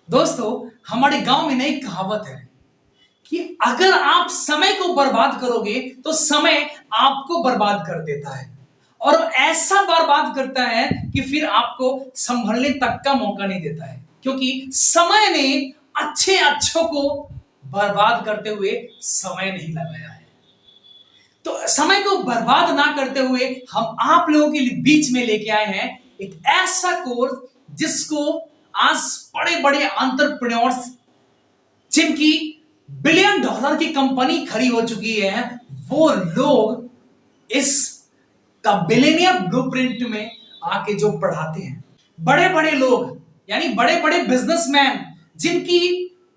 दोस्तों, हमारे गांव में ना एक कहावत है कि अगर आप समय को बर्बाद करोगे तो समय आपको बर्बाद कर देता है और ऐसा बर्बाद करता है कि फिर आपको संभलने तक का मौका नहीं देता है, क्योंकि समय ने अच्छे अच्छों को बर्बाद करते हुए समय नहीं लगाया है। तो समय को बर्बाद ना करते हुए हम आप लोगों के बीच में लेके आए हैं एक ऐसा कोर्स जिसको आज बड़े बड़े एंटरप्रेन्योर्स जिनकी बिलियन डॉलर की कंपनी खड़ी हो चुकी है, वो लोग इस का बिलियनियर ब्लूप्रिंट में आके जो पढ़ाते हैं। बड़े बड़े लोग यानी बड़े बड़े बिजनेसमैन जिनकी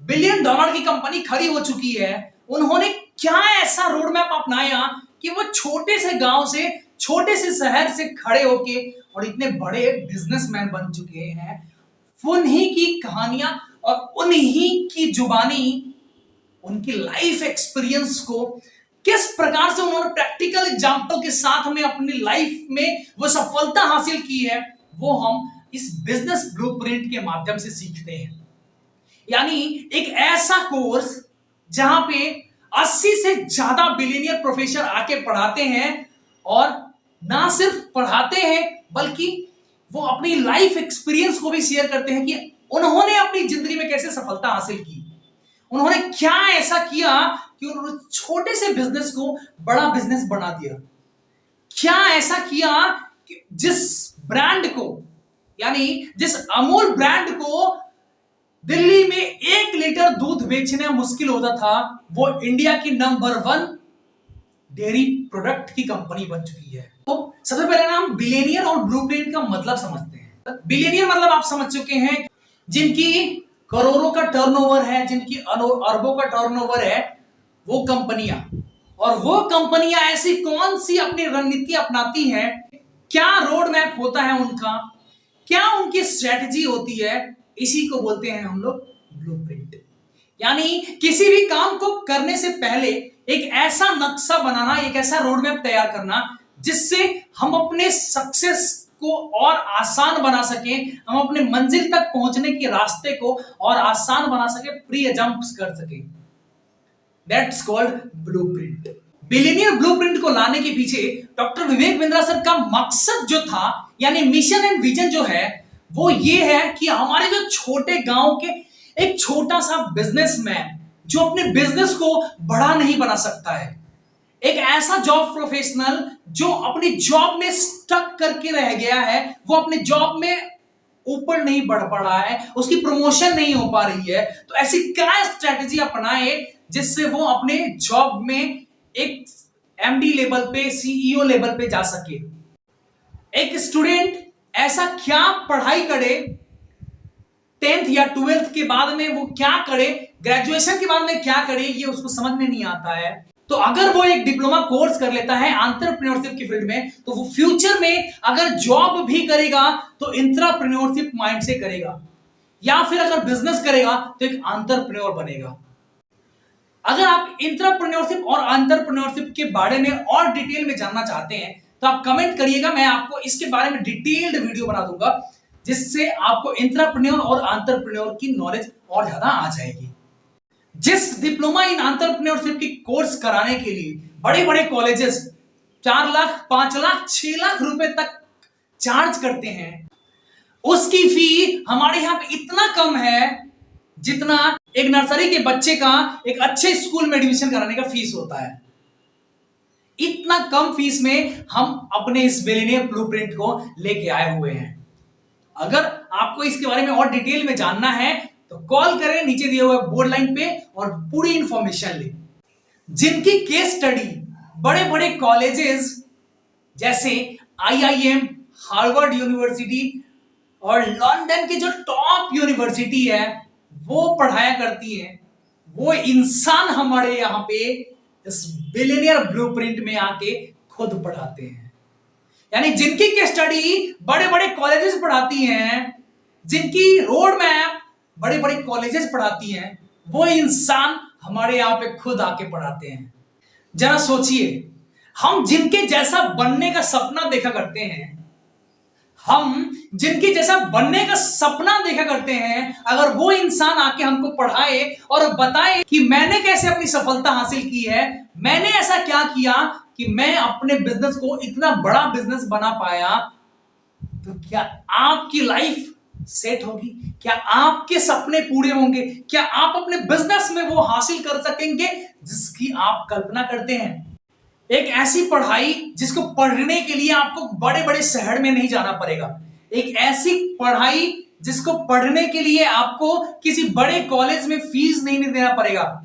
बिलियन डॉलर की कंपनी खड़ी हो चुकी है, उन्होंने क्या ऐसा रोड मैप अपनाया कि वो छोटे से गांव से छोटे से शहर से खड़े होके और इतने बड़े बिजनेसमैन बन चुके हैं। उन्हीं की कहानियां और उन्हीं की जुबानी, उनकी लाइफ एक्सपीरियंस को किस प्रकार से उन्होंने प्रैक्टिकल एग्जांपल के साथ में अपनी लाइफ में वो सफलता हासिल की है, वो हम इस बिजनेस ब्लूप्रिंट के माध्यम से सीखते हैं। यानी एक ऐसा कोर्स जहां पे 80 से ज्यादा बिलियनियर प्रोफेसर आके पढ़ाते हैं और ना सिर्फ पढ़ाते हैं बल्कि वो अपनी लाइफ एक्सपीरियंस को भी शेयर करते हैं कि उन्होंने अपनी जिंदगी में कैसे सफलता हासिल की, उन्होंने क्या ऐसा किया कि उन्होंने छोटे से बिजनेस को बड़ा बिजनेस बना दिया, क्या ऐसा किया कि जिस ब्रांड को यानी जिस अमूल ब्रांड को दिल्ली में 1 लीटर दूध बेचना मुश्किल होता था, वो इंडिया की नंबर 1 डेयरी प्रोडक्ट की कंपनी बन चुकी है। तो सबसे पहले ना हम बिलियनियर और ब्लूप्रिंट का मतलब समझते हैं। बिलियनियर मतलब आप समझ चुके हैं, जिनकी करोड़ों का टर्नओवर है, जिनकी अरबों का टर्नओवर है, वो कंपनियां। और वो कंपनियां ऐसी कौन सी अपनी रणनीति अपनाती हैं, क्या रोड मैप होता है उनका, क्या उनकी स्ट्रेटजी होती है, इसी को बोलते हैं हम लोग ब्लूप्रिंट। यानी किसी भी काम को करने से पहले एक ऐसा नक्शा बनाना, एक ऐसा रोड मैप तैयार करना जिससे हम अपने सक्सेस को और आसान बना सके, हम अपने मंजिल तक पहुंचने के रास्ते को और आसान बना सके, प्री जंप्स कर सके। That's called blueprint. Billionaire blueprint को लाने के पीछे डॉक्टर विवेक बिंद्रा सर का मकसद जो था, यानी मिशन एंड विजन जो है, वो ये है कि हमारे जो छोटे गांव के एक छोटा सा बिजनेसमैन जो अपने बिजनेस को बड़ा नहीं बना सकता है, एक ऐसा जॉब प्रोफेशनल जो अपनी जॉब में स्टक करके रह गया है, वो अपने जॉब में ऊपर नहीं बढ़ पा रहा है, उसकी प्रमोशन नहीं हो पा रही है, तो ऐसी क्या स्ट्रेटजी अपनाए जिससे वो अपने जॉब में एक एमडी लेवल पे, सीईओ लेवल पे जा सके। एक स्टूडेंट ऐसा क्या पढ़ाई करे, 10th या 12th के बाद में वो क्या करे, ग्रेजुएशन के बाद में क्या करे, ये उसको समझ में नहीं आता है। तो अगर वो एक डिप्लोमा कोर्स कर लेता है एंटरप्रेन्योरशिप की फील्ड में, तो वो फ्यूचर में अगर जॉब भी करेगा तो इंट्राप्रेन्योरशिप माइंड से करेगा, या फिर अगर बिजनेस करेगा तो एक एंटरप्रेन्योर बनेगा। अगर आप इंट्राप्रेन्योरशिप और एंटरप्रेन्योरशिप के बारे में और डिटेल में जानना चाहते हैं तो आप कमेंट करिएगा, मैं आपको इसके बारे में डिटेल्ड वीडियो बना दूंगा जिससे आपको इंट्राप्रेन्योर और एंटरप्रेन्योर की नॉलेज और ज्यादा आ जाएगी। जिस डिप्लोमा इन एंटरप्रेन्योरशिप की कोर्स कराने के लिए बड़े बड़े कॉलेजेस 4 लाख, 5 लाख, 6 लाख रुपए तक चार्ज करते हैं, उसकी फी हमारे यहां पे इतना कम है जितना एक नर्सरी के बच्चे का एक अच्छे स्कूल में एडमिशन कराने का फीस होता है। इतना कम फीस में हम अपने इस बिलियनियर ब्लूप्रिंट को लेके आए हुए हैं। अगर आपको इसके बारे में और डिटेल में जानना है तो कॉल करें नीचे दिए हुए बोर्ड लाइन पे और पूरी इंफॉर्मेशन लें। जिनकी केस स्टडी बड़े बड़े कॉलेजेस जैसे आईआईएम, हार्वर्ड यूनिवर्सिटी और लंदन की जो टॉप यूनिवर्सिटी है वो पढ़ाया करती है, वो इंसान हमारे यहां पे इस बिलियनियर ब्लूप्रिंट में आके खुद पढ़ाते हैं। यानी जिनकी केस स्टडी बड़े बड़े कॉलेजेस पढ़ाती हैं, जिनकी रोड मैप बड़े बड़े कॉलेजेस पढ़ाती हैं, वो इंसान हमारे यहां पे खुद आके पढ़ाते हैं। जरा सोचिए, हम जिनके जैसा बनने का सपना देखा करते हैं, हम जिनके जैसा बनने का सपना देखा करते हैं, अगर वो इंसान आके हमको पढ़ाए और बताए कि मैंने कैसे अपनी सफलता हासिल की है, मैंने ऐसा क्या किया कि मैं अपने बिजनेस को इतना बड़ा बिजनेस बना पाया, तो क्या आपकी लाइफ सेट होगी? क्या आपके सपने पूरे होंगे? क्या आप अपने बिजनेस में वो हासिल कर सकेंगे जिसकी आप कल्पना करते हैं? एक ऐसी पढ़ाई जिसको पढ़ने के लिए आपको बड़े बड़े शहर में नहीं जाना पड़ेगा। एक ऐसी पढ़ाई जिसको पढ़ने के लिए आपको किसी बड़े कॉलेज में फीस नहीं देना पड़ेगा,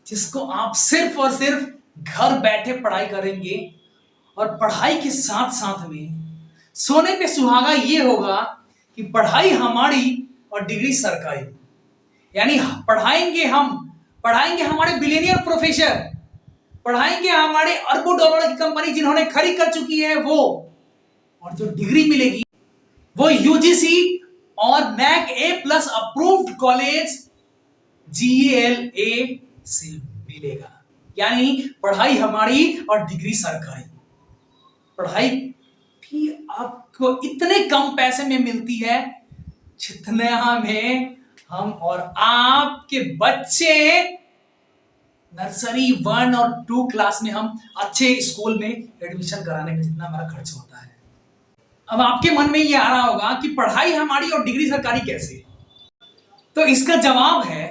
जिसको आप सिर्फ और सिर्फ घर बैठे पढ़ाई करेंगे। और पढ़ाई के साथ साथ में सोने पे सुहागा ये होगा कि पढ़ाई हमारी और डिग्री सरकारी। यानी पढ़ाएंगे हमारे बिलियनियर प्रोफेसर, पढ़ाएंगे हमारे अरबों डॉलर की कंपनी जिन्होंने खरीद कर चुकी है वो, और जो डिग्री मिलेगी वो यूजीसी और नैक ए प्लस अप्रूव्ड कॉलेज GALA से मिलेगा। यानी पढ़ाई हमारी और डिग्री सरकारी। पढ़ाई भी आपको इतने कम पैसे में मिलती है जितने में हम और आपके बच्चे नर्सरी 1 और 2 क्लास में हम अच्छे स्कूल में एडमिशन कराने में जितना हमारा खर्च होता है। अब आपके मन में ये आ रहा होगा कि पढ़ाई हमारी और डिग्री सरकारी कैसे? तो इसका जवाब है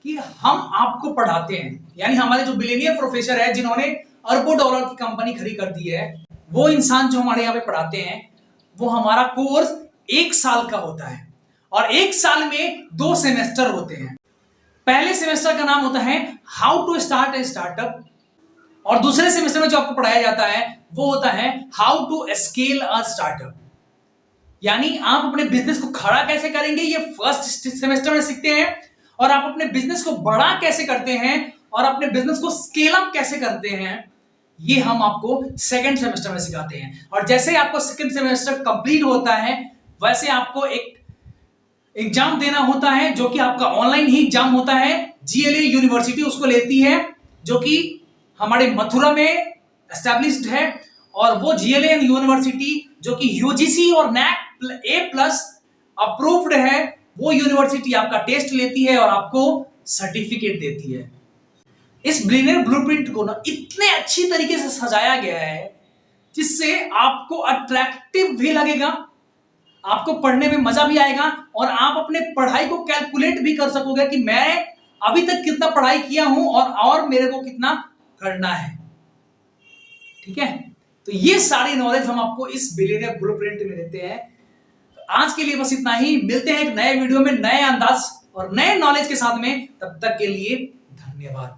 कि हम आपको पढ़ाते हैं। यानी हमारे जो बिलियनियर प्रोफेसर है जिन्होंने अरबों डॉलर की कंपनी खड़ी कर दी है, वो इंसान जो हमारे यहाँ पे पढ़ाते हैं, वो हमारा कोर्स 1 साल का होता है और 1 साल में 2 सेमेस्टर होते हैं। पहले सेमेस्टर का नाम होता है how to start a startup, और दूसरे सेमेस्टर में जो आपको पढ़ाया जाता है वो होता है how to scale a startup. यानी आप अपने बिजनेस को खड़ा कैसे करेंगे ये फर्स्ट सेमेस्टर में सीखते हैं, और आप अपने बिजनेस को बड़ा कैसे करते हैं और अपने बिजनेस को स्केल अप कैसे करते हैं ये हम आपको सेकंड सेमेस्टर में सिखाते हैं। और जैसे आपको सेकंड सेमेस्टर कंप्लीट होता है वैसे आपको एक एग्जाम देना होता है जो कि आपका ऑनलाइन ही एग्जाम होता है। GLA यूनिवर्सिटी उसको लेती है, जो कि हमारे मथुरा में एस्टैब्लिश्ड है, और वो GLA यूनिवर्सिटी जो कि UGC और NAC A+ अप्रूव्ड है, वो यूनिवर्सिटी आपका टेस्ट लेती है और आपको सर्टिफिकेट देती है। इस बिलियनियर ब्लूप्रिंट को ना इतने अच्छी तरीके से सजाया गया है जिससे आपको अट्रैक्टिव भी लगेगा, आपको पढ़ने में मजा भी आएगा, और आप अपने पढ़ाई को कैलकुलेट भी कर सकोगे कि मैं अभी तक कितना पढ़ाई किया हूं और मेरे को कितना करना है। ठीक है, तो ये सारी नॉलेज हम आपको इस बिलियनियर ब्लूप्रिंट में देते हैं। तो आज के लिए बस इतना ही, मिलते हैं एक नए वीडियो में नए अंदाज और नए नॉलेज के साथ में। तब तक के लिए धन्यवाद।